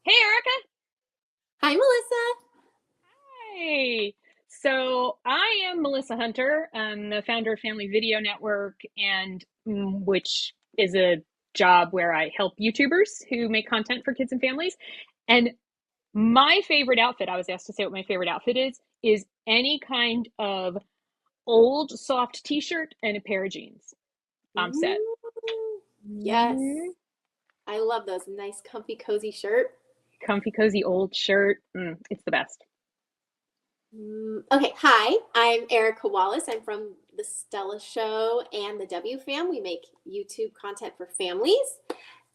Hey, Erica. Hi, Melissa. Hey. So I am Melissa Hunter. I'm the founder of Family Video Network, and which is a job where I help YouTubers who make content for kids and families. And my favorite outfit, I was asked to say what my favorite outfit is any kind of old soft t-shirt and a pair of jeans. I'm set. Ooh, yes, Mhm. I love those. Nice, comfy, cozy shirt. Comfy, cozy old shirt. It's the best. Okay, hi, I'm Erica Wallace. I'm from The Stella Show and the W Fam. We make YouTube content for families.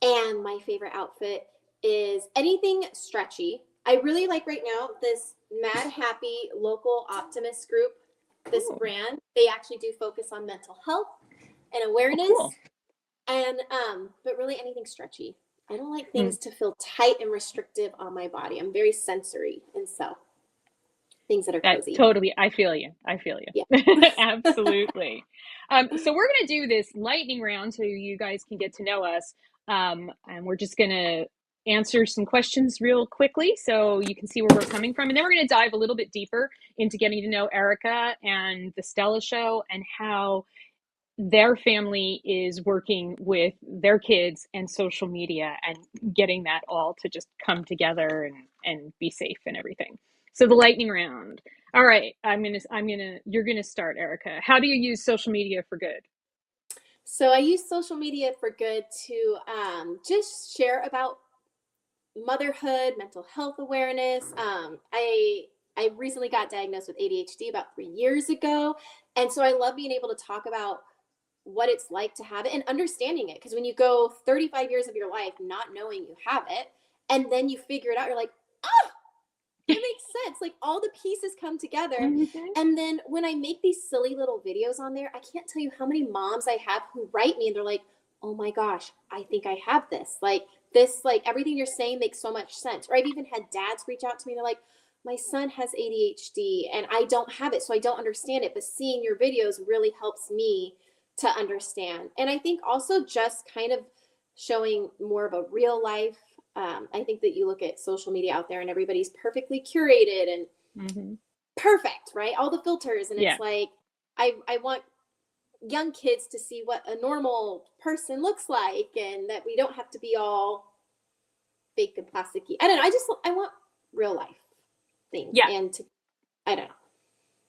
And my favorite outfit is anything stretchy. I really like right now this Mad Happy Local Optimist Group, this Oh, brand. They actually do focus on mental health and oh, awareness. cool. And but really anything stretchy. I don't like Mm. things to feel tight and restrictive on my body. I'm very sensory, and so things that are That cozy. totally, I feel you. I feel Yeah. you. Absolutely. So we're going to do this lightning round so you guys can get to know us. And we're just going to answer some questions real quickly so you can see where we're coming from. And then we're going to dive a little bit deeper into getting to know Erica and the Stella Show and how their family is working with their kids and social media and getting that all to just come together and be safe and everything. So the lightning round. All right, you're gonna start, Erica. How do you use social media for good? So I use social media for good to just share about motherhood, mental health awareness. I recently got diagnosed with ADHD about 3 years ago, and so I love being able to talk about what it's like to have it and understanding it. Because when you go 35 years of your life not knowing you have it, and then you figure it out, you're like, oh, it makes sense. Like all the pieces come together. Mm-hmm. And then when I make these silly little videos on there, I can't tell you how many moms I have who write me and they're like, oh my gosh, I think I have this. Like this, like everything you're saying makes so much sense. Or I've even had dads reach out to me. They're like, my son has ADHD and I don't have it, so I don't understand it. But seeing your videos really helps me to understand. And I think also just kind of showing more of a real life. I think that you look at social media out there and everybody's perfectly curated and Mm-hmm. perfect, right? All the filters. And Yeah. it's like, I want young kids to see what a normal person looks like and that we don't have to be all fake and plasticky. I don't know. I want real life things Yeah. and to, I don't know.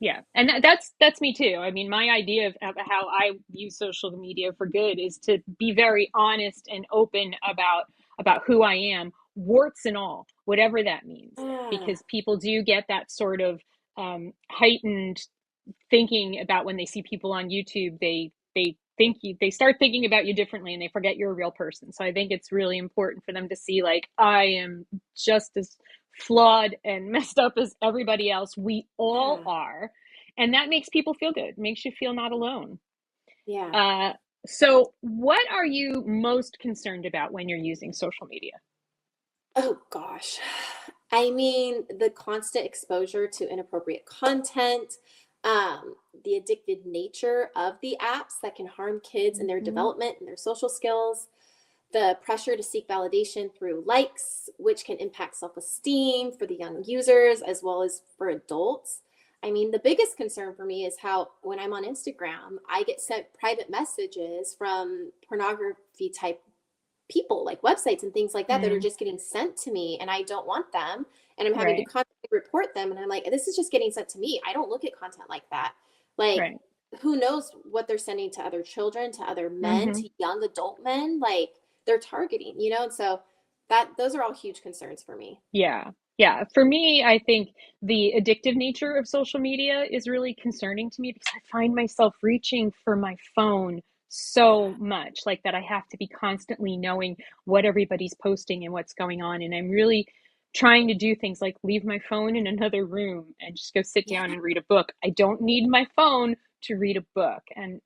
Yeah, and that's me too. I mean, my idea of how I use social media for good is to be very honest and open about who I am, warts and all, whatever that means, Ah, because people do get that sort of heightened thinking about when they see people on YouTube. They start thinking about you differently, and they forget you're a real person. So I think it's really important for them to see like I am just as flawed and messed up as everybody else. We all yeah, are, and that makes people feel good. Makes you feel not alone. yeah. Uh, so, what are you most concerned about when you're using social media? Oh gosh. I mean, the constant exposure to inappropriate content, the addicted nature of the apps that can harm kids and their Mm-hmm. development and their social skills, the pressure to seek validation through likes, which can impact self esteem for the young users as well as for adults. I mean, the biggest concern for me is how when I'm on Instagram, I get sent private messages from pornography type people, like websites and things like that are Mm, just getting sent to me and I don't want them. And I'm having to right, constantly report them. And I'm like, this is just getting sent to me. I don't look at content like that. Like, right. who knows what they're sending to other children, to other men, Mm-hmm. to young adult men? Like, they're targeting, you know? And so that those are all huge concerns for me. Yeah. Yeah. For me, I think the addictive nature of social media is really concerning to me because I find myself reaching for my phone so Yeah. much, like that I have to be constantly knowing what everybody's posting and what's going on. And I'm really trying to do things like leave my phone in another room and just go sit Yeah. down and read a book. I don't need my phone to read a book. And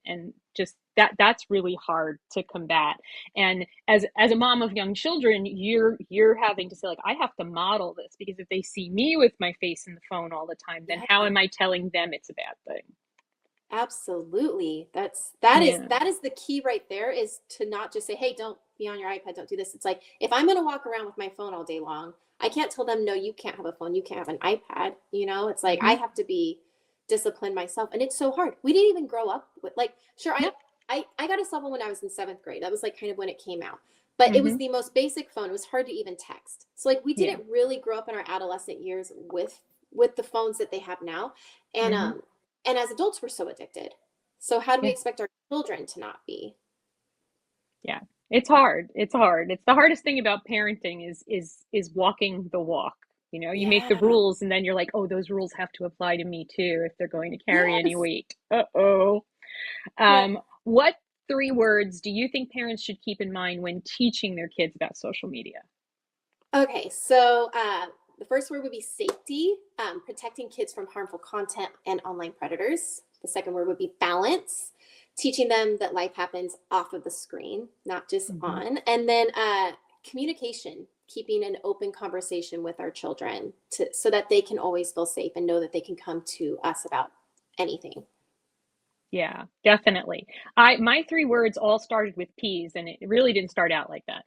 just that's really hard to combat. And as a mom of young children, you're having to say like I have to model this because if they see me with my face in the phone all the time, then how Yeah. am I telling them it's a bad thing? Absolutely. Yeah. That is the key right there, is to not just say, "Hey, don't be on your iPad, don't do this." It's like, if I'm going to walk around with my phone all day long, I can't tell them, "No, you can't have a phone, you can't have an iPad." You know, it's like I Hmm. have to be disciplined myself, and it's so hard. We didn't even grow up with, like, sure, Yep. I got a cell phone when I was in 7th grade. That was like kind of when it came out. But it was Hmm. the most basic phone. It was hard to even text. So like we Yeah. didn't really grow up in our adolescent years with the phones that they have now. And Hmm. um and as adults we're so addicted. So how do we Yeah. expect our children to not be? Yeah. It's hard. It's hard. It's the hardest thing about parenting is walking the walk. You know, you make the Yeah. rules and then you're like, "Oh, those rules have to apply to me too if they're going to carry any Yes. weight." Uh-oh. Yeah. What three words do you think parents should keep in mind when teaching their kids about social media? Okay. So the first word would be safety, protecting kids from harmful content and online predators. The second word would be balance, teaching them that life happens off of the screen, not just Hmm. on. And then communication, keeping an open conversation with our children so that they can always feel safe and know that they can come to us about anything. Yeah, definitely. My three words all started with P's, and it really didn't start out like that.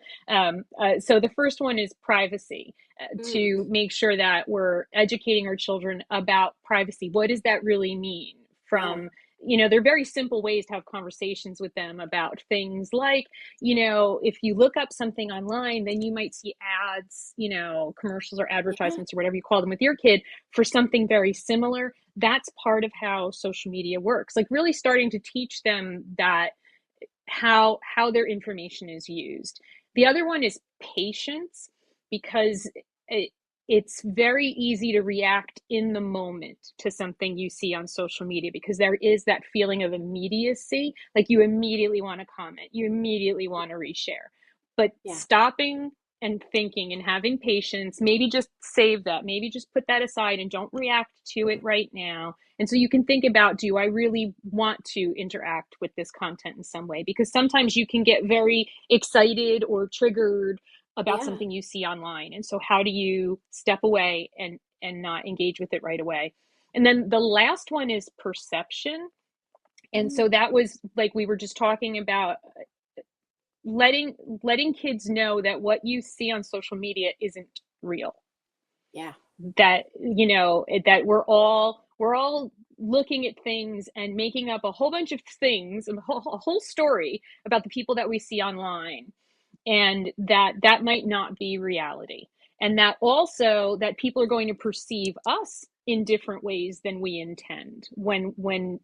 So the first one is privacy, Mm, to make sure that we're educating our children about privacy. What does that really mean? yeah. From, there are very simple ways to have conversations with them about things like, if you look up something online, then you might see ads, commercials or Yeah. advertisements or whatever you call them with your kid for something very similar. That's part of how social media works, like really starting to teach them that how their information is used. The other one is patience, because it, it's very easy to react in the moment to something you see on social media, because there is that feeling of immediacy, like you immediately want to comment, you immediately want to reshare. But Yeah. stopping and thinking and having patience, maybe just save that, maybe just put that aside and don't react to it right now. And so you can think about, do I really want to interact with this content in some way? Because sometimes you can get very excited or triggered about Yeah. something you see online. And so how do you step away and not engage with it right away? And then the last one is perception. And Mm, so that was like we were just talking about, letting kids know that what you see on social media isn't real, yeah. that that we're all looking at things and making up a whole bunch of things, a whole story about the people that we see online, and that might not be reality, and that also that people are going to perceive us in different ways than we intend. When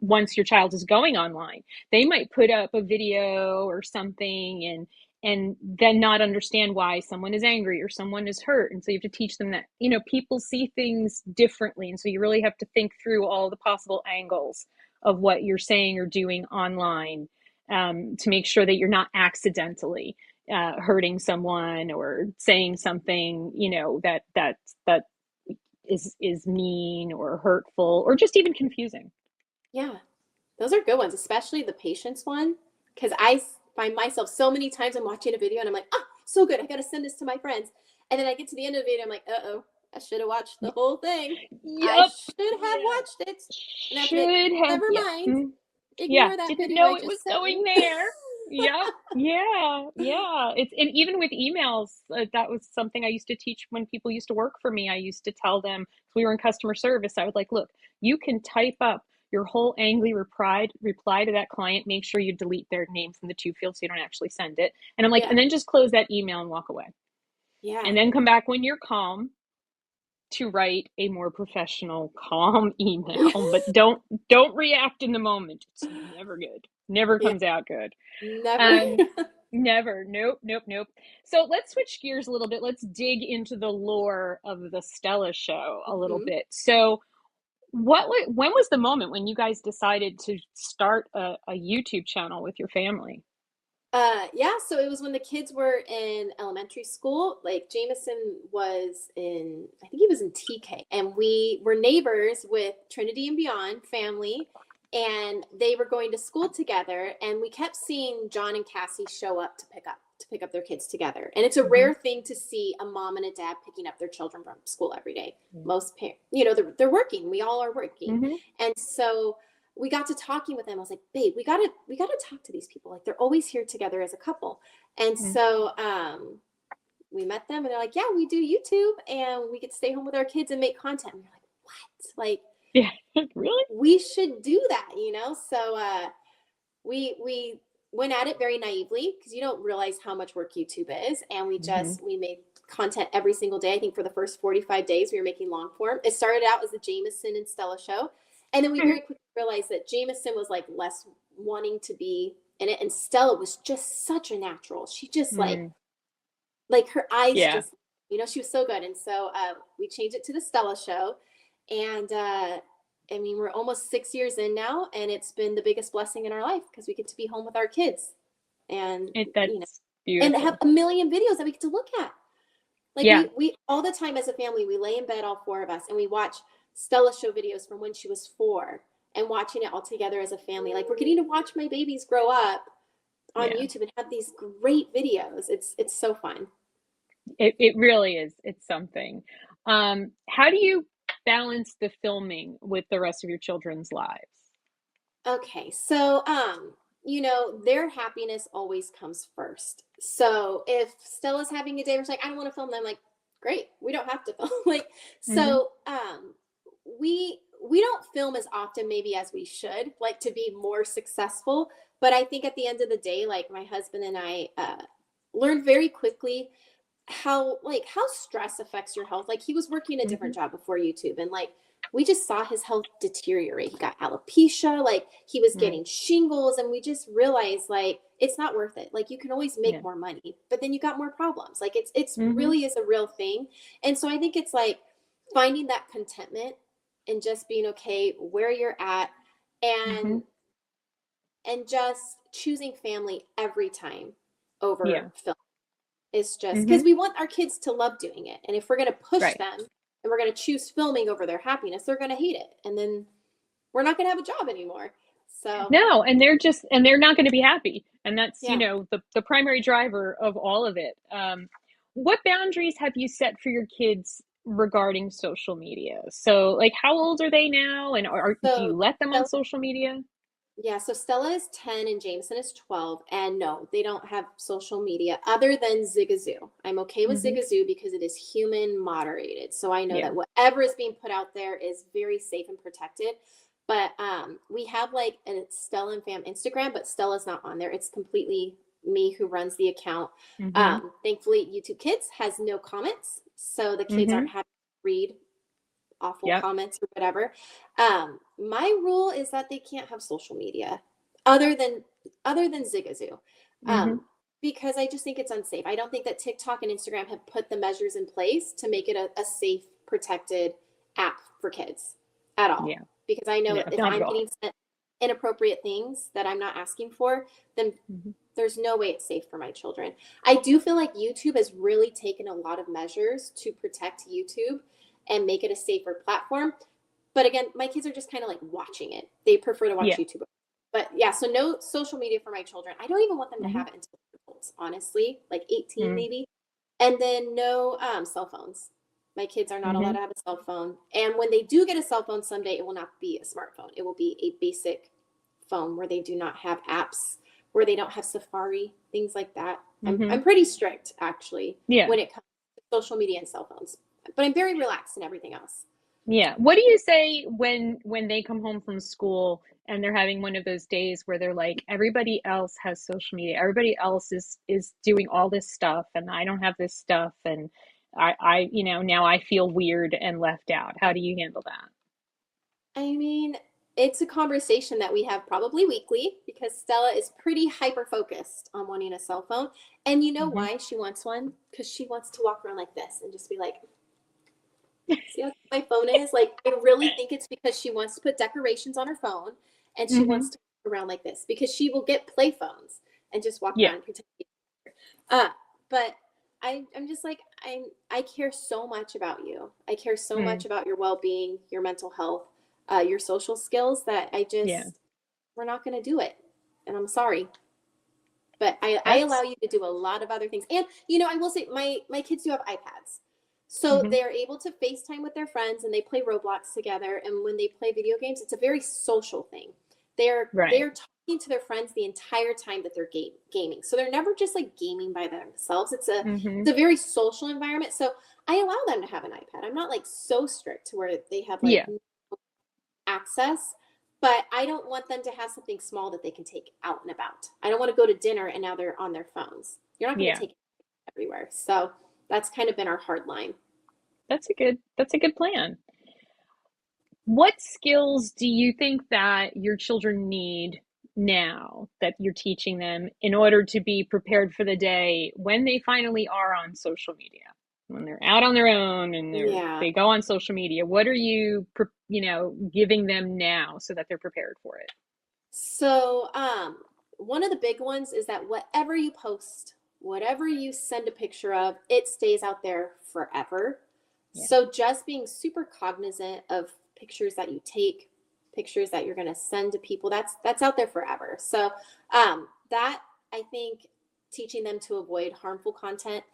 once your child is going online, they might put up a video or something, and then not understand why someone is angry or someone is hurt. And so you have to teach them that people see things differently, and so you really have to think through all the possible angles of what you're saying or doing online, to make sure that you're not accidentally hurting someone or saying something that is mean or hurtful or just even confusing. Yeah. Those are good ones, especially the patience one. Because find myself so many times I'm watching a video and I'm like, oh, so good. I got to send this to my friends. And then I get to the end of the video. I'm like, oh, I should have watched the whole thing. I Yup. should have Yeah. watched it. And I have to be like, Should have. never Yeah. mind. Yeah. Ignore that Didn't video I know it was just sent going you. there. Yep. Yeah. Yeah. It's and even with emails, that was something I used to teach when people used to work for me. I used to tell them, we were in customer service. I would like, look, you can type up your whole angry reply to that client. Make sure you delete their name from the two fields so you don't actually send it. And I'm like, Yeah. and then just close that email and walk away. Yeah. And then come back when you're calm to write a more professional, calm email. But don't react in the moment. It's never good. Never Yeah. comes out good. Never. Um, Never. Nope, nope, nope. So let's switch gears a little bit. Let's dig into the lore of the Stella show a little Mhm. bit. So when was the moment when you guys decided to start a YouTube channel with your family? Yeah, so it was when the kids were in elementary school. Like Jameson was in, I think he was in TK, and we were neighbors with Trinity and Beyond family, and they were going to school together. And we kept seeing John and Cassie show up to pick up their kids together. And it's a Hmm. rare thing to see a mom and a dad picking up their children from school every day. Yeah. Most parents, they're working. We all are working, Hmm. and so. we got to talking with them. I was like, babe, we gotta talk to these people. Like they're always here together as a couple. And Mm. so we met them and they're like, yeah, we do YouTube and we get to stay home with our kids and make content. And we're like, what? Like Yeah. Really? we should do that, you know? So we went at it very naively because you don't realize how much work YouTube is. And Hmm. we made content every single day. I think for the first 45 days we were making long form. It started out as the Jameson and Stella show. And then we very quickly realized that Jameson was like less wanting to be in it. And Stella was just such a natural. She just Mm. like her eyes Yeah. just, you know, she was so good. And so we changed it to the Stella show. And I mean, we're almost 6 years in now, and it's been the biggest blessing in our life because we get to be home with our kids and, you know, That's and have beautiful. a million videos that we get to look at. Like Yeah. we all the time as a family, we lay in bed, all four of us, and we watch Stella show videos from when she was 4 and watching it all together as a family. Like we're getting to watch my babies grow up on Yeah. YouTube and have these great videos. It's so fun. It really is. It's something. How do you balance the filming with the rest of your children's lives? Okay, so you know, their happiness always comes first. So if Stella's having a day where she's like, I don't want to film, then I'm like, great, we don't have to film. Like, Hmm. so we don't film as often maybe as we should, like to be more successful. But I think at the end of the day, like my husband and I learned very quickly how stress affects your health. Like he was working a Hmm. different job before YouTube, and like we just saw his health deteriorate. He got alopecia, like he was Mm. getting shingles, and we just realized like it's not worth it. Like you can always make Yeah. more money, but then you got more problems. Like it's Hmm. really is a real thing. And so I think it's like finding that contentment and just being okay where you're at, Hmm. and just choosing family every time Yeah. over film. It's just because Hmm. we want our kids to love doing it. And if we're going to push Right. them and we're going to choose filming over their happiness, they're going to hate it. And then we're not going to have a job anymore. So, No, and they're not going to be happy. And that's, yeah. the primary driver of all of it. What boundaries have you set for your kids regarding social media? So, like, how old are they now? And do you So, let them on Stella, social media? yeah. So Stella is 10 and Jameson is 12. And no, they don't have social media other than Zigazoo. I'm okay with Hmm. Zigazoo because it is human moderated. So I know Yeah. that whatever is being put out there is very safe and protected. But we have like a Stella and Fam Instagram, but Stella's not on there. It's completely me who runs the account. Hmm. Thankfully, YouTube Kids has no comments, so the kids Hmm. aren't having to read awful Yep. comments or whatever. My rule is that they can't have social media other than Zigazoo. Hmm. Um, because I just think it's unsafe. I don't think that TikTok and Instagram have put the measures in place to make it a safe, protected app for kids at all. Yeah. Because I know No, if not at I'm all. getting sent inappropriate things that I'm not asking for, then Hmm. there's no way it's safe for my children. I do feel like YouTube has really taken a lot of measures to protect YouTube and make it a safer platform. But again, my kids are just kind of like watching it. They prefer to watch Yeah. YouTube. But yeah, so no social media for my children. I don't even want them to Hmm. have it until adults, honestly, like 18 Hmm. maybe. And then no cell phones. My kids are not allowed Hmm. to have a cell phone. And when they do get a cell phone someday, it will not be a smartphone. It will be a basic phone where they do not have apps, where they don't have Safari, things like that. Hmm. I'm pretty strict actually Yeah. when it comes to social media and cell phones, but I'm very relaxed in everything else. Yeah. What do you say when they come home from school and they're having one of those days where they're like, everybody else has social media, everybody else is doing all this stuff, and I don't have this stuff, and now I feel weird and left out. How do you handle that? I mean, it's a conversation that we have probably weekly because Stella is pretty hyper focused on wanting a cell phone. And you know Hmm. why she wants one? Because she wants to walk around like this and just be like, see how my phone is? Like, I really think it's because she wants to put decorations on her phone and she Hmm. wants to walk around like this because she will get play phones and just walk Yeah. around and pretend. Uh, but I'm just like, I care so much about you. I care so Mm. much about your well being, your mental health, your social skills that Yeah. we're not going to do it. And I'm sorry. But I allow That's you to do a lot of other things. And, you know, I will say my kids do have iPads. So hmm they're able to FaceTime with their friends and they play Roblox together. And when they play video games, it's a very social thing. Right. they're talking to their friends the entire time that they're gaming. So they're never just like gaming by themselves. Mm-hmm. It's a very social environment. So I allow them to have an iPad. I'm not like so strict to where they have like Yeah. access, but I don't want them to have something small that they can take out and about. I don't want to go to dinner and now they're on their phones. You're not going to Yeah. take it everywhere. So that's kind of been our hard line. That's a good plan. What skills do you think that your children need now that you're teaching them in order to be prepared for the day when they finally are on social media? When they're out on their own and Yeah. they go on social media, what are you, giving them now so that they're prepared for it? So, one of the big ones is that whatever you post, whatever you send a picture of, it stays out there forever. Yeah. So, just being super cognizant of pictures that you take, pictures that you're going to send to people, that's out there forever. So, that I think teaching them to avoid harmful content.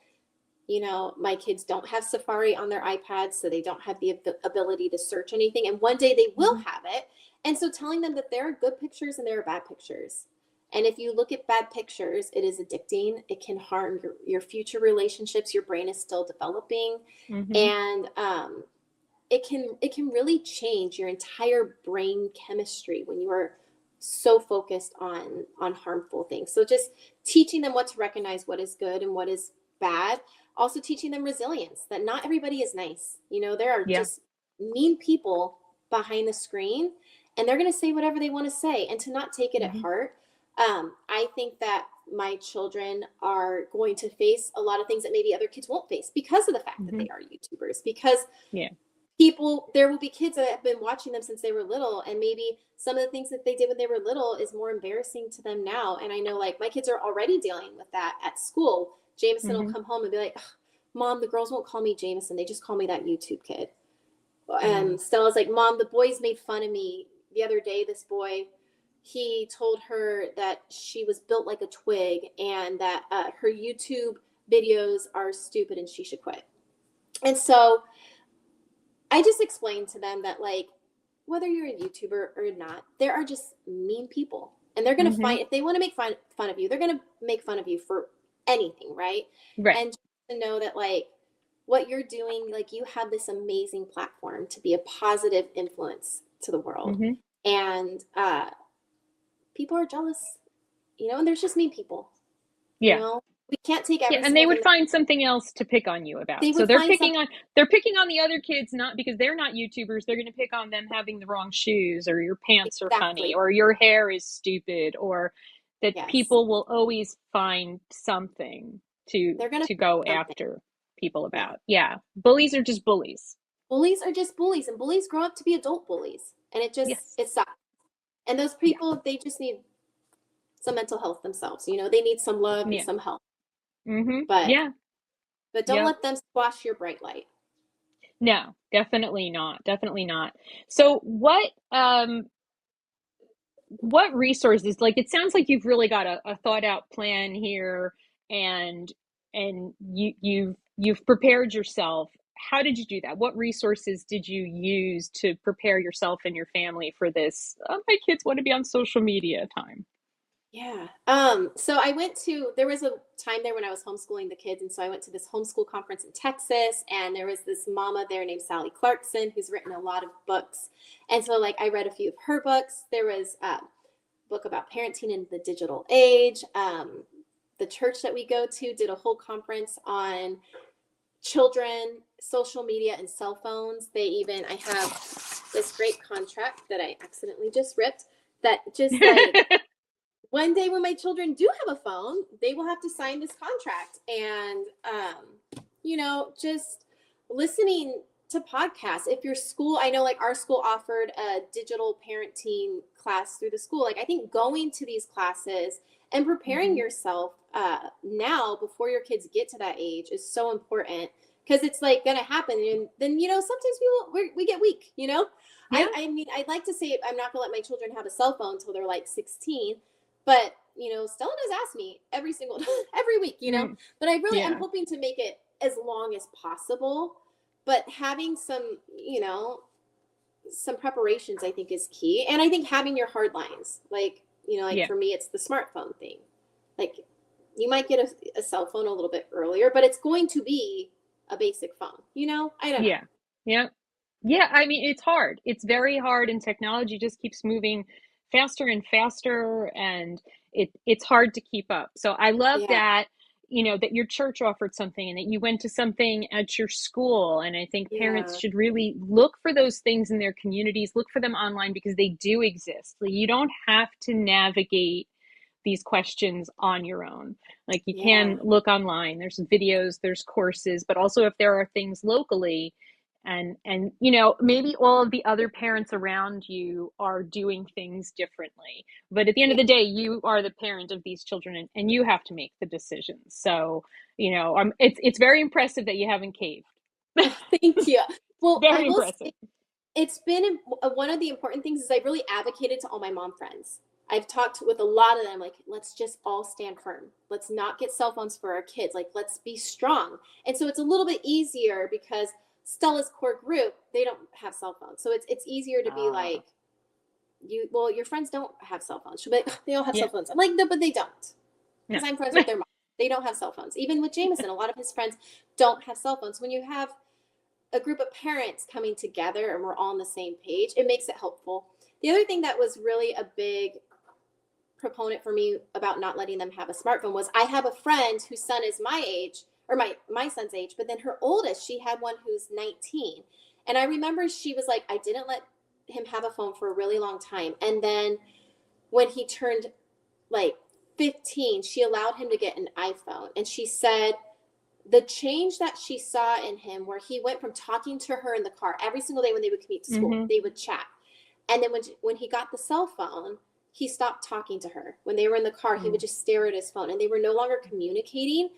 My kids don't have Safari on their iPads, so they don't have the ability to search anything. And one day they will Mm-hmm. have it. And so telling them that there are good pictures and there are bad pictures. And if you look at bad pictures, it is addicting. It can harm your future relationships. Your brain is still developing. Mm-hmm. And it can really change your entire brain chemistry when you are so focused on harmful things. So just teaching them what to recognize, what is good and what is bad. Also teaching them resilience, that not everybody is nice. There are Yeah. just mean people behind the screen, and they're going to say whatever they want to say, and to not take it at Mm-hmm. heart. I think that my children are going to face a lot of things that maybe other kids won't face because of the fact that Mm-hmm. they are YouTubers, because Yeah. there will be kids that have been watching them since they were little, and maybe some of the things that they did when they were little is more embarrassing to them now. And I know, like, my kids are already dealing with that at school. Jameson will Mm-hmm. come home and be like, Mom, the girls won't call me Jameson, they just call me that YouTube kid. Mm-hmm. And Stella's like, Mom, the boys made fun of me the other day. This boy, he told her that she was built like a twig, and that her YouTube videos are stupid and she should quit. And so I just explained to them that, like, whether you're a YouTuber or not, there are just mean people. And they're going to Mm-hmm. find, if they want to make fun of you, they're going to make fun of you for anything, right? Right. And just to know that, like, what you're doing, like, you have this amazing platform to be a positive influence to the world. Mm-hmm. And people are jealous, and there's just mean people, Yeah. we can't take Yeah, every and they single would thing. find something else to pick on you about. They So would find something. they're picking on the other kids not because they're not YouTubers. They're going to pick on them having the wrong shoes, or your pants are funny, Exactly. or your hair is stupid, or that Yes. people will always find something They're going to to go find something. after people Yeah. about. Yeah. Bullies are just bullies. Bullies are just bullies, and bullies grow up to be adult bullies, and Yes. it sucks. And those Yeah. people, they just need some mental health themselves. They need some love and Yeah. some help. Mhm. But Yeah. don't Yeah. let them squash your bright light. No, definitely not. Definitely not. So what resources, like, it sounds like you've really got a thought out plan here, and you've prepared yourself. How did you do that? What resources did you use to prepare yourself and your family for this, my kids want to be on social media time? Yeah. So there was a time there when I was homeschooling the kids. And so I went to this homeschool conference in Texas, and there was this mama there named Sally Clarkson, who's written a lot of books. And so, like, I read a few of her books. There was a book about parenting in the digital age. The church that we go to did a whole conference on children, social media, and cell phones. I have this great contract that I accidentally just ripped, that just like, one day when my children do have a phone, they will have to sign this contract. And, just listening to podcasts. If your school, I know, like, our school offered a digital parenting class through the school. Like, I think going to these classes and preparing Mhm. yourself now before your kids get to that age is so important, because it's like going to happen. And then, sometimes we get weak, Yeah. I mean, I'd like to say I'm not going to let my children have a cell phone until they're like 16. But, Stella does ask me every week, Mm. but I'm Yeah. hoping to make it as long as possible, but having some, some preparations I think is key. And I think having your hard lines, like, like Yeah. for me, it's the smartphone thing. Like you might get a cell phone a little bit earlier, but it's going to be a basic phone, I don't know. Yeah. Yeah. Yeah, I mean, it's hard. It's very hard, and technology just keeps moving faster and faster, and it's hard to keep up. So I love Yeah. that, that your church offered something and that you went to something at your school. And I think parents Yeah. should really look for those things in their communities, look for them online because they do exist. Like, you don't have to navigate these questions on your own. Like, you Yeah. can look online, there's videos, there's courses, but also if there are things locally, and maybe all of the other parents around you are doing things differently, but at the end of Yeah. the day you are the parent of these children, and you have to make the decisions. So it's very impressive that you haven't caved. Oh, thank you. Well, I Very will impressive. say it's been one of the important things is I really advocated to all my mom friends. I've talked with a lot of them, like, let's just all stand firm. Let's not get cell phones for our kids. Like, let's be strong. And so it's a little bit easier because Stella's core group, they don't have cell phones. So it's easier to be like, your friends don't have cell phones. She'll be like, they all have Yeah. cell phones. I'm like, no, but they don't. No. Because I'm friends with their mom. They don't have cell phones. Even with Jameson, a lot of his friends don't have cell phones. When you have a group of parents coming together and we're all on the same page, it makes it helpful. The other thing that was really a big proponent for me about not letting them have a smartphone was I have a friend whose son is my age, or my son's age, but then her oldest, she had one who's 19. And I remember she was like, I didn't let him have a phone for a really long time. And then when he turned like 15, she allowed him to get an iPhone. And she said the change that she saw in him, where he went from talking to her in the car every single day when they would commute to school, Mm-hmm. they would chat. And then when he got the cell phone, he stopped talking to her. When they were in the car, he would just stare at his phone, and they were no longer communicating.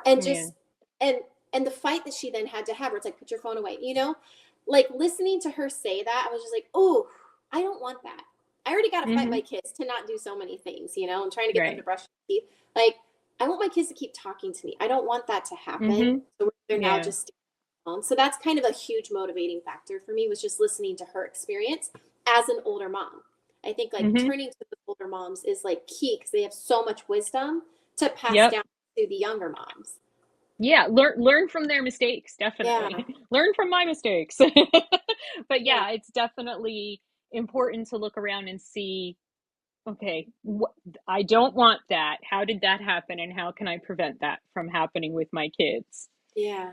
And Yeah. just and the fight that she then had to have, where it's like, put your phone away, like listening to her say that, I was just like, oh, I don't want that. I already got to fight Mm-hmm. my kids to not do so many things, and trying to get them to Right. brush their teeth. Like, I want my kids to keep talking to me. I don't want that to happen. Mm-hmm. So they're now Yeah. just home. So that's kind of a huge motivating factor for me, was just listening to her experience as an older mom. I think like Mm-hmm. turning to the older moms is like key because they have so much wisdom to pass Yep. down to the younger moms. Yeah, learn from their mistakes, Yeah. definitely. Learn from my mistakes. But Yeah. yeah, it's definitely important to look around and see, okay, I don't want that. How did that happen, and how can I prevent that from happening with my kids? Yeah.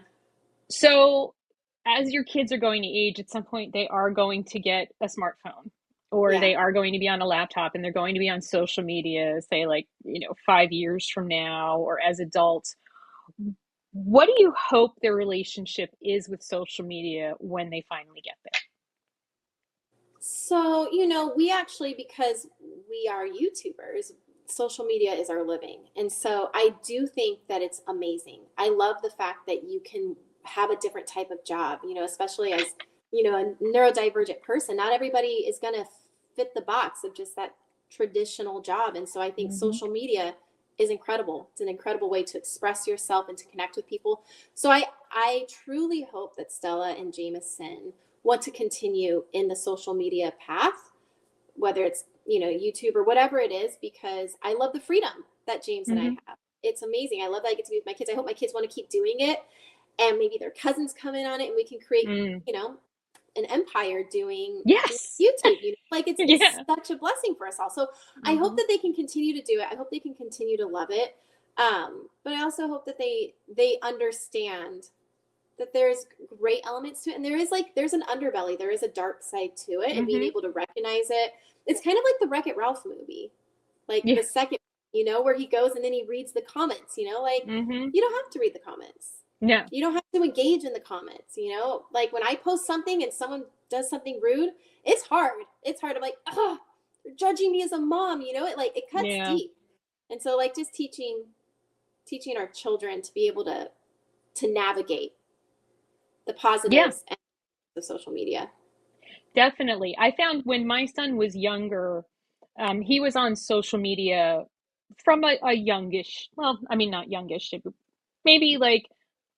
So, as your kids are going to age, at some point they are going to get a smartphone, or Yeah. they are going to be on a laptop, and they're going to be on social media, say like, 5 years from now, or as adults. What do you hope their relationship is with social media when they finally get there? So, we actually, because we are YouTubers, social media is our living. And so I do think that it's amazing. I love the fact that you can have a different type of job, especially as, a neurodivergent person. Not everybody is going to fit the box of just that traditional job. And so I think Mm-hmm. social media is incredible. It's an incredible way to express yourself and to connect with people. So I truly hope that Stella and Jameson want to continue in the social media path, whether it's, YouTube or whatever it is, because I love the freedom that James and I Mm-hmm. have. It's amazing. I love that I get to be with my kids. I hope my kids want to keep doing it, and maybe their cousins come in on it, and we can create, Mm. an empire doing Yes. YouTube. Like it's Yeah. such a blessing for us all. So I hope Mm-hmm. that they can continue to do it. I hope they can continue to love it. But I also hope that they understand that there's great elements to it, and there's an underbelly, there is a dark side to it, and being Mm-hmm. able to recognize it. It's kind of like the Wreck-It Ralph movie, like Yeah. the second, where he goes and then he reads the comments. Like, Mm-hmm. you don't have to read the comments, Yeah. you don't have to engage in the comments. Like when I post something and someone does something rude, it's hard. I'm like, oh, they're judging me as a mom. It cuts Yeah. deep. And so like just teaching our children to be able to navigate the Yeah. positives and the social media. Definitely. I found when my son was younger, he was on social media from a youngish, well, I mean, not youngish, maybe like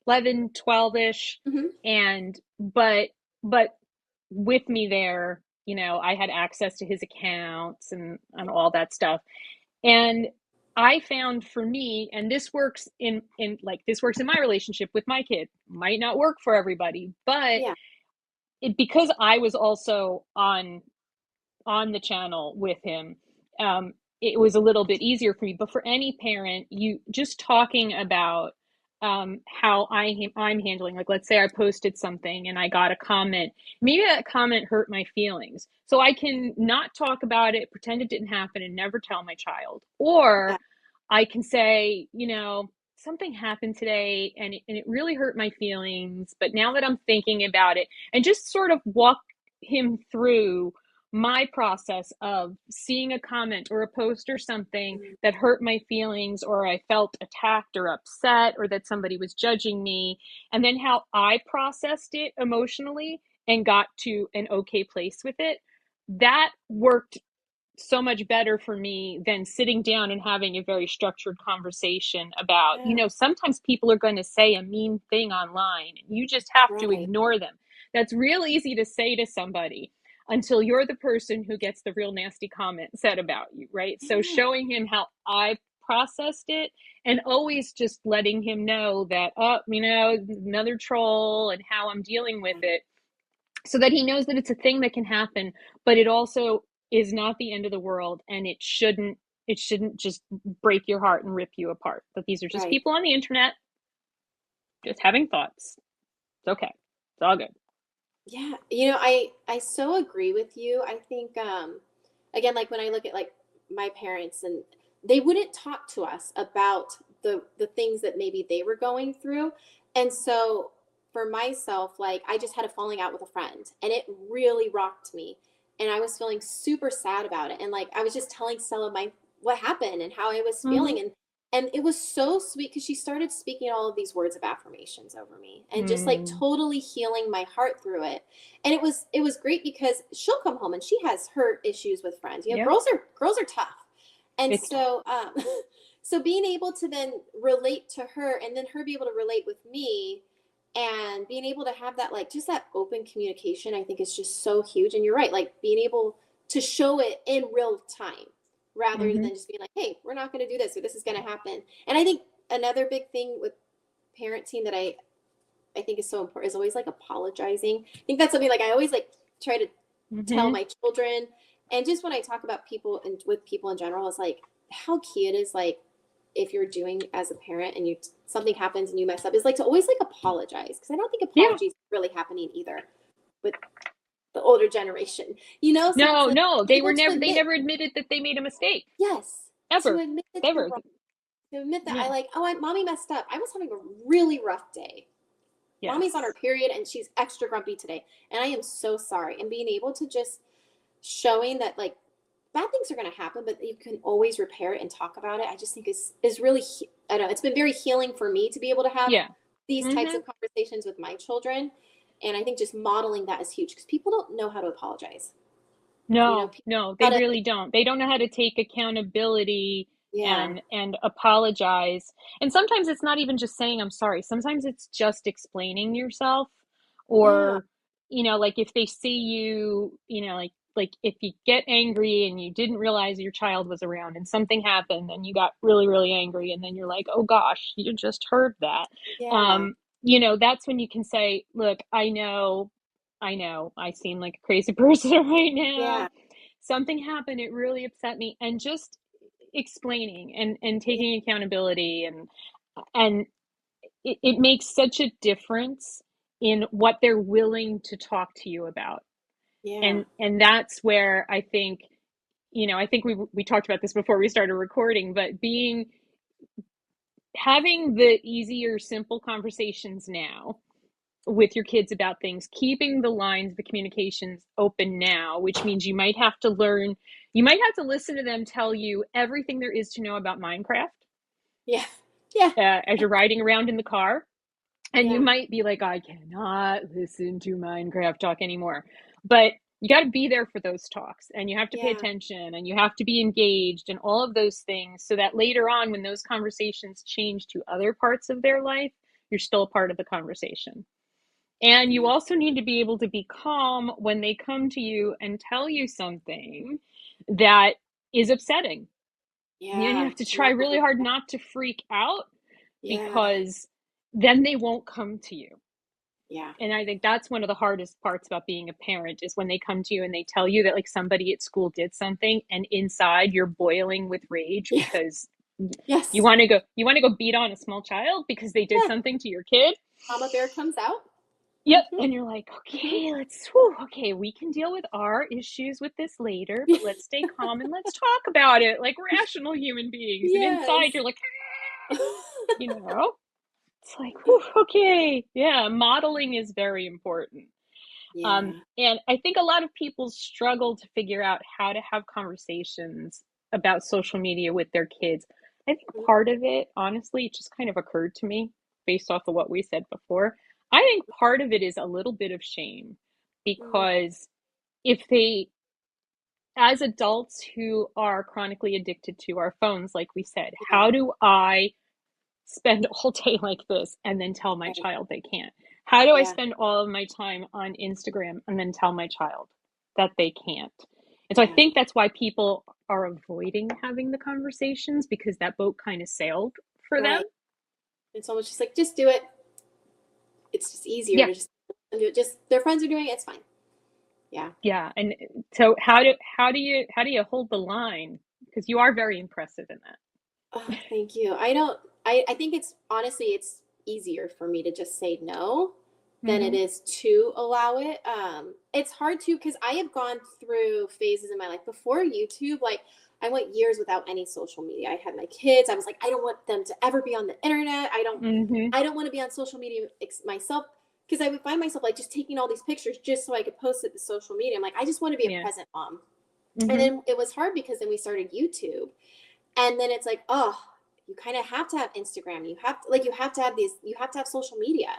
11, 12-ish. Mm-hmm. And, but with me there. I had access to his accounts and all that stuff. And I found for me, and this works in like this works in my relationship with my kid, might not work for everybody, but Yeah. because I was also on the channel with him, it was a little bit easier for me. But for any parent, you just talking about how I'm handling, like, let's say I posted something and I got a comment. Maybe that comment hurt my feelings, so I can not talk about it, pretend it didn't happen, and never tell my child. Yeah. Or I can say, something happened today and it really hurt my feelings, but now that I'm thinking about it, and just sort of walk him through my process of seeing a comment or a post or something Mm. that hurt my feelings, or I felt attacked or upset, or that somebody was judging me, and then how I processed it emotionally and got to an okay place with it. That worked so much better for me than sitting down and having a very structured conversation about, Yeah. sometimes people are going to say a mean thing online and you just have to Right. ignore them. That's real easy to say to somebody until you're the person who gets the real nasty comment said about you, right? So Yeah. showing him how I processed it, and always just letting him know that, oh, another troll, and how I'm dealing with it, so that he knows that it's a thing that can happen, but it also is not the end of the world, and it shouldn't just break your heart and rip you apart. That these are just Right. people on the internet just having thoughts. It's okay. It's all good. Yeah, I so agree with you. I think again, like when I look at like my parents, and they wouldn't talk to us about the things that maybe they were going through. And so for myself, like I just had a falling out with a friend and it really rocked me. And I was feeling super sad about it. And like I was just telling Stella my what happened and how I was Mm-hmm. feeling. And it was so sweet because she started speaking all of these words of affirmations over me and just like Mm. totally healing my heart through it. And it was great because she'll come home and she has her issues with friends. Yep. Girls are tough. And It's tough. so so being able to then relate to her and then her be able to relate with me, and being able to have that, like, just that open communication, I think is just so huge. And you're right, like being able to show it in real time rather Mm-hmm. than just being like, hey, we're not going to do this or this is going to happen. And I think another big thing with parenting that I think is so important is always like apologizing. I think that's something like I always like try to tell Mm-hmm. my children, and just when I talk about people and with people in general, is like how key it is, like if you're doing as a parent and you something happens and you mess up, is like to always like apologize, because I don't think Yeah. apologies really happening either with the older generation, so it's No, like no, able to they admit, never admitted that they made a mistake. yes, to Ever. admit that you're Ever. wrong, to admit that I Yeah. like, oh, mommy messed up, I was having a really rough day, mommy's on her Yes. period and she's extra grumpy today, and I am so sorry. And being able to just showing that, like, bad things are going to happen, but you can always repair it and talk about it, I just think is really I don't know, it's been very healing for me to be able to have Yeah. these types Mm-hmm. of conversations with my children. And I think just modeling that is huge because people don't know how to apologize. No, People no, how they to, really don't. They don't know how to take accountability yeah, and apologize. And sometimes it's not even just saying I'm sorry. Sometimes it's just explaining yourself, yeah, or like if they see you, like if you get angry and you didn't realize your child was around and something happened and you got really really angry, and then you're like, "Oh gosh, you just heard that." yeah, Um, that's when you can say, "Look, I know I seem like a crazy person right now. yeah, Something happened, it really upset me." And just explaining and yeah, taking accountability, and it makes such a difference in what they're willing to talk to you about. yeah, And that's where I think we talked about this before we started recording, but having the easier, simple conversations now with your kids about things, keeping the lines, the communications open now, which means you might have to listen to them tell you everything there is to know about Minecraft yeah, yeah, as you're riding around in the car. And you yeah, might be like, I cannot listen to Minecraft talk anymore. But you got to be there for those talks, and you have to pay yeah. attention, and you have to be engaged, and all of those things, so that later on, when those conversations change to other parts of their life, you're still a part of the conversation. And you Yeah. also need to be able to be calm when they come to you and tell you something that is upsetting. You Yeah. have to try really No. hard not to freak out Yeah. because then they won't come to you. Yeah. And I think that's one of the hardest parts about being a parent is when they come to you and they tell you that like somebody at school did something and inside you're boiling with rage Yeah. because Yes. you want to go beat on a small child because they did Yeah. something to your kid. Mama bear comes out. Yep. Hmm. And you're like, Hmm. okay, let's, whew, okay, we can deal with our issues with this later, but let's stay calm and let's talk about it like rational human beings. And inside Yes. you're like, you know, it's like, whew, okay, yeah, modeling is very important. Yeah. And I think a lot of people struggle to figure out how to have conversations about social media with their kids. I think part of it, honestly, it just kind of occurred to me based off of what we said before. I think part of it is a little bit of shame Mm-hmm. because if they, as adults who are chronically addicted to our phones, like we said, Yeah. how do I spend all day like this and then tell my Right. child they can't? How do I Yeah. spend all of my time on Instagram and then tell my child that they can't? And so I Yeah. think that's why people are avoiding having the conversations because that boat kind of sailed for them. Right. It's almost just like, just do it. It's just easier Yeah. to just do it. Just their friends are doing it. It's fine. Yeah. Yeah. And so how do you hold the line? Because you are very impressive in that. Oh, thank you. I think it's honestly, it's easier for me to just say no than it Mm-hmm. is to allow it. It's hard to, because I have gone through phases in my life before YouTube. Like, I went years without any social media. I had my kids. I was like, I don't want them to ever be on the internet. Mm-hmm. I don't want to be on social media myself, because I would find myself like just taking all these pictures just so I could post it to social media. I'm like, I just want to be a Yeah. present mom. And Mm-hmm. then it was hard because then we started YouTube, and then it's like, oh, you kind of have to have Instagram. You have to have these, you have to have social media.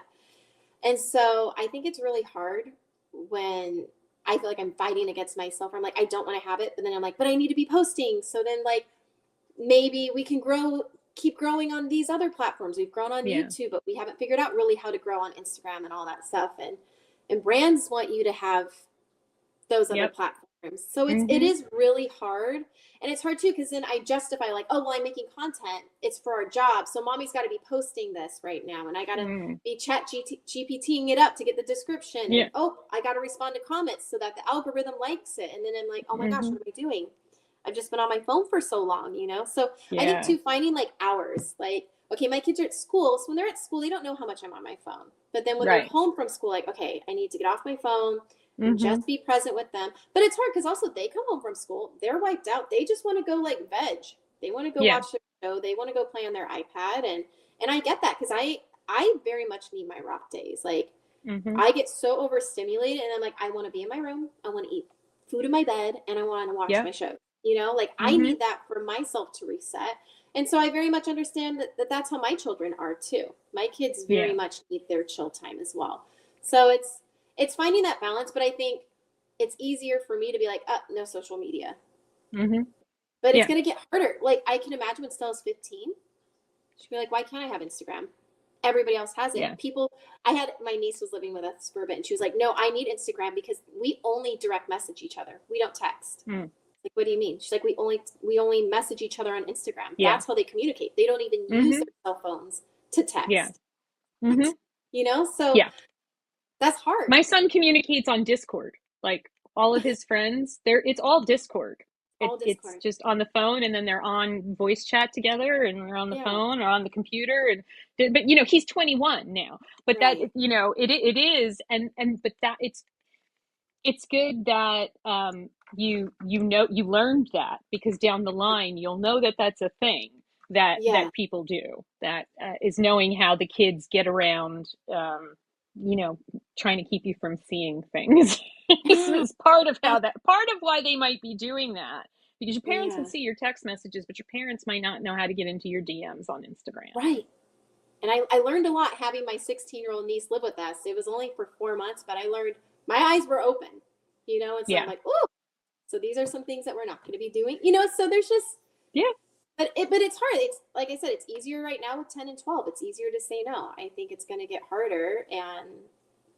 And so I think it's really hard when I feel like I'm fighting against myself. I'm like, I don't want to have it. But then I'm like, but I need to be posting. So then, like, maybe we can keep growing on these other platforms. We've grown on Yeah. YouTube, but we haven't figured out really how to grow on Instagram and all that stuff. And brands want you to have those other Yep. platforms. So it Mm-hmm. is really hard. And it's hard too, because then I justify like, oh well, I'm making content. It's for our job. So mommy's got to be posting this right now. And I gotta Mm. be GPTing it up to get the description. And Yeah. oh, I gotta respond to comments so that the algorithm likes it. And then I'm like, oh my gosh, Mm-hmm. what am I doing? I've just been on my phone for so long, you know? So I think Yeah. too, finding like hours, like, okay, my kids are at school. So when they're at school, they don't know how much I'm on my phone. But then when they're Right. home from school, like, okay, I need to get off my phone and Mm-hmm. just be present with them. But it's hard because also they come home from school, they're wiped out. They just want to go like veg. They want to go Yeah. watch the show. They want to go play on their iPad. And I get that because I very much need my rock days. Like, Mm-hmm. I get so overstimulated and I'm like, I want to be in my room. I want to eat food in my bed and I want to watch Yeah. my show. You know, like I Mm-hmm. need that for myself to reset. And so I very much understand that's how my children are too. My kids very Yeah. much need their chill time as well. So it's finding that balance, but I think it's easier for me to be like, no social media. Mm-hmm. But it's Yeah. gonna get harder. Like I can imagine when Stella's 15, she'd be like, why can't I have Instagram? Everybody else has it. Yeah. People, I had my niece was living with us for a bit, and she was like, "No, I need Instagram because we only direct message each other. We don't text." Mm. Like, what do you mean? She's like, "We only message each other on Instagram. Yeah. That's how they communicate. They don't even use Mm-hmm. their cell phones to Yeah. text." Mm-hmm. What? You know, so Yeah. that's hard. My son communicates on Discord. Like all of his friends, it's all Discord. All It's Discord. just on the phone and then they're on voice chat together and they're on the Yeah. phone or on the computer but he's 21 now. But that Right. it is and but that it's good that you learned that because down the line you'll know that that's a thing Yeah. that people do that is knowing how the kids get around you know trying to keep you from seeing things Yeah. is part of how that part of why they might be doing that because your parents can Yeah. see your text messages but your parents might not know how to get into your DMs on Instagram. Right. And I learned a lot having my 16-year-old niece live with us. It was only for 4 months, but I learned my eyes were open, you know, and so I'm Yeah. like, oh, so these are some things that we're not going to be doing, you know, so there's just, Yeah. but it's hard. It's like I said, it's easier right now with 10 and 12. It's easier to say no. I think it's going to get harder. And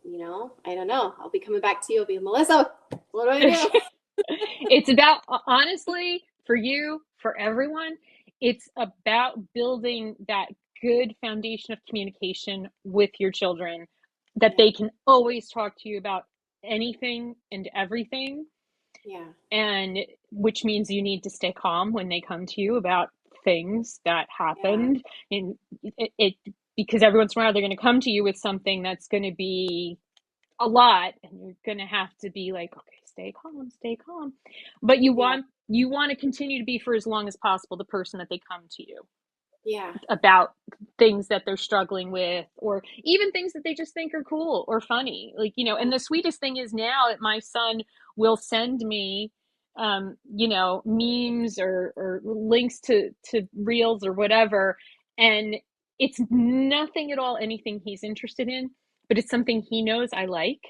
I don't know. I'll be coming back to you. I'll be, Melissa, what do I do? It's about, honestly, for you, for everyone, it's about building that good foundation of communication with your children, that Yeah. they can always talk to you about anything and everything, Yeah. and which means you need to stay calm when they come to you about things that Yeah. happened. And it because every once in a while they're going to come to you with something that's going to be a lot, and you're going to have to be like, okay, stay calm, but Yeah. you want to continue to be, for as long as possible, the person that they come to you Yeah. about things that they're struggling with, or even things that they just think are cool or funny, like, and the sweetest thing is now that my son will send me memes or links to reels or whatever, and it's nothing at all anything he's interested in, but it's something he knows I like.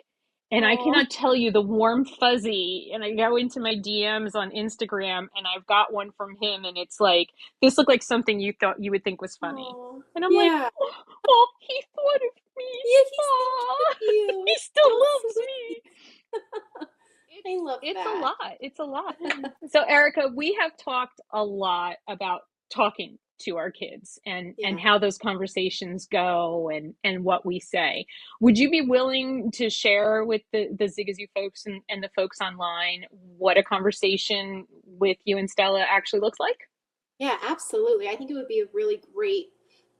And I Oh, cannot tell you the warm fuzzy, and I go into my DMs on Instagram and I've got one from him, and it's like, this looked like something you thought you would think was funny. oh, And I'm like, yeah. oh, he thought of me. Yeah, he's thinking of Oh, you. he It's still so loves sweet. me. I love It's a that. lot. It's a lot. So, Erica, we have talked a lot about talking to our kids and Yeah. how those conversations go and what we say. Would you be willing to share with the Zigazoo folks and the folks online what a conversation with you and Stella actually looks like? Yeah, absolutely. I think it would be a really great,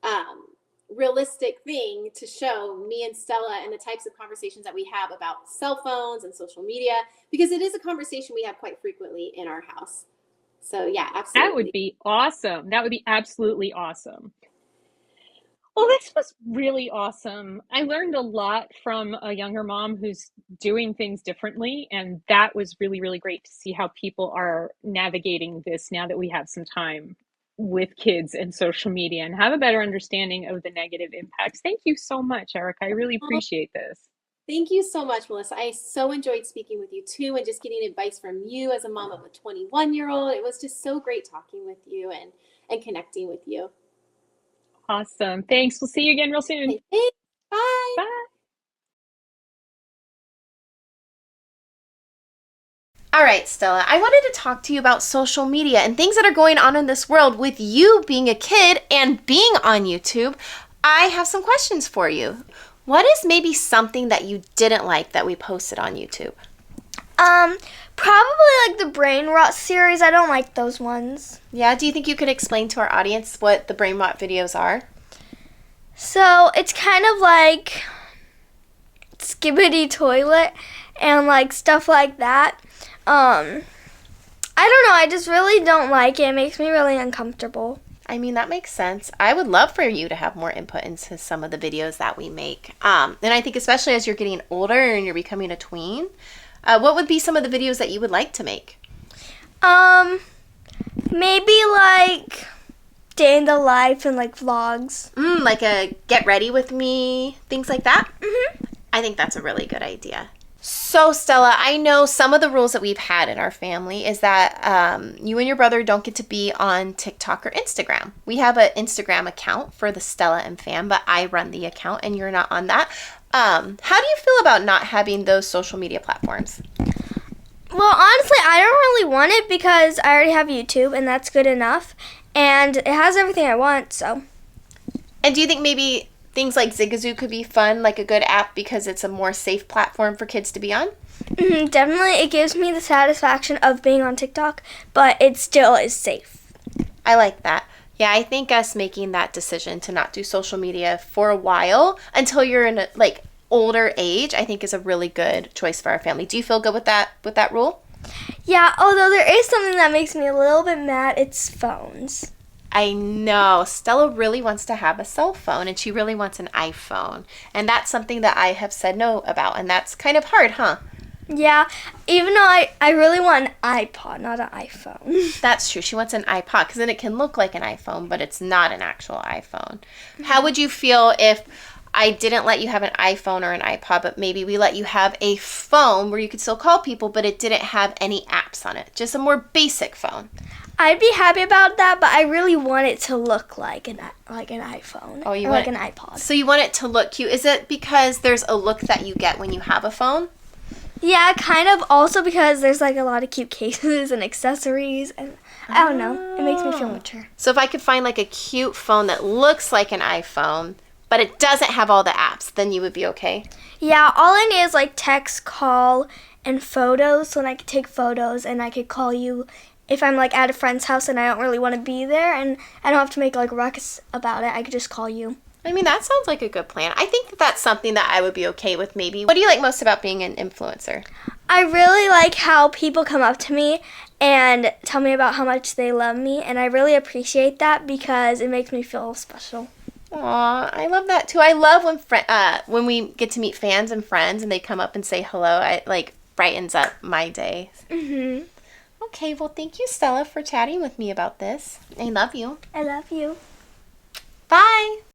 um, realistic thing to show me and Stella and the types of conversations that we have about cell phones and social media, because it is a conversation we have quite frequently in our house. So, yeah, That would absolutely. be awesome. That would be absolutely awesome. Well, this was really awesome. I learned a lot from a younger mom who's doing things differently, and that was really, really great to see how people are navigating this now that we have some time with kids and social media and have a better understanding of the negative impacts. Thank you so much, Erica. I really Oh, appreciate this. thank you so much, Melissa. I so enjoyed speaking with you too, and just getting advice from you as a mom of a 21-year-old. It was just so great talking with you and connecting with you. Awesome. Thanks. We'll see you again real soon. Okay, thanks. Bye. Bye. All right, Stella, I wanted to talk to you about social media and things that are going on in this world with you being a kid and being on YouTube. I have some questions for you. What is maybe something that you didn't like that we posted on YouTube? Probably like the Brain Rot series. I don't like those ones. Yeah, do you think you could explain to our audience what the Brain Rot videos are? So it's kind of like Skibbity Toilet and like stuff like that. I don't know. I just really don't like it. It makes me really uncomfortable. I mean, that makes sense. I would love for you to have more input into some of the videos that we make. And I think especially as you're getting older and you're becoming a tween, what would be some of the videos that you would like to make? Maybe like day in the life and like vlogs. Like a get ready with me, things like that? Mhm. I think that's a really good idea. So, Stella, I know some of the rules that we've had in our family is that you and your brother don't get to be on TikTok or Instagram. We have an Instagram account for the Stella and Fam, but I run the account and you're not on that. How do you feel about not having those social media platforms? Well, honestly, I don't really want it because I already have YouTube and that's good enough. And it has everything I want, so. And do you think maybe things like Zigazoo could be fun, like a good app because it's a more safe platform for kids to be on? Definitely, it gives me the satisfaction of being on TikTok, but it still is safe. I like that. Yeah, I think us making that decision to not do social media for a while until you're in a older age, I think is a really good choice for our family. Do you feel good with that rule? Yeah, although there is something that makes me a little bit mad, it's phones. I know. Stella really wants to have a cell phone and she really wants an iPhone. And that's something that I have said no about. And that's kind of hard, huh? Yeah, even though I really want an iPod, not an iPhone. That's true. She wants an iPod because then it can look like an iPhone, but it's not an actual iPhone. How would you feel if I didn't let you have an iPhone or an iPod, but maybe we let you have a phone where you could still call people, but it didn't have any apps on it? Just a more basic phone. I'd be happy about that, but I really want it to look like an iPhone. Oh, you or want like an iPod. So you want it to look cute. Is it because there's a look that you get when you have a phone? Yeah, kind of. Also because there's like a lot of cute cases and accessories, and I don't know. It makes me feel mature. So if I could find like a cute phone that looks like an iPhone, but it doesn't have all the apps, then you would be okay? Yeah, all I need is like text, call, and photos. So then I could take photos and I could call you if I'm like at a friend's house and I don't really want to be there, and I don't have to make like ruckus about it. I could just call you. I mean, that sounds like a good plan. I think that that's something that I would be okay with maybe. What do you like most about being an influencer? I really like how people come up to me and tell me about how much they love me, and I really appreciate that because it makes me feel special. Aw, I love that too. I love when we get to meet fans and friends and they come up and say hello. It like brightens up my day. Mhm. Okay, well, thank you, Stella, for chatting with me about this. I love you. I love you. Bye.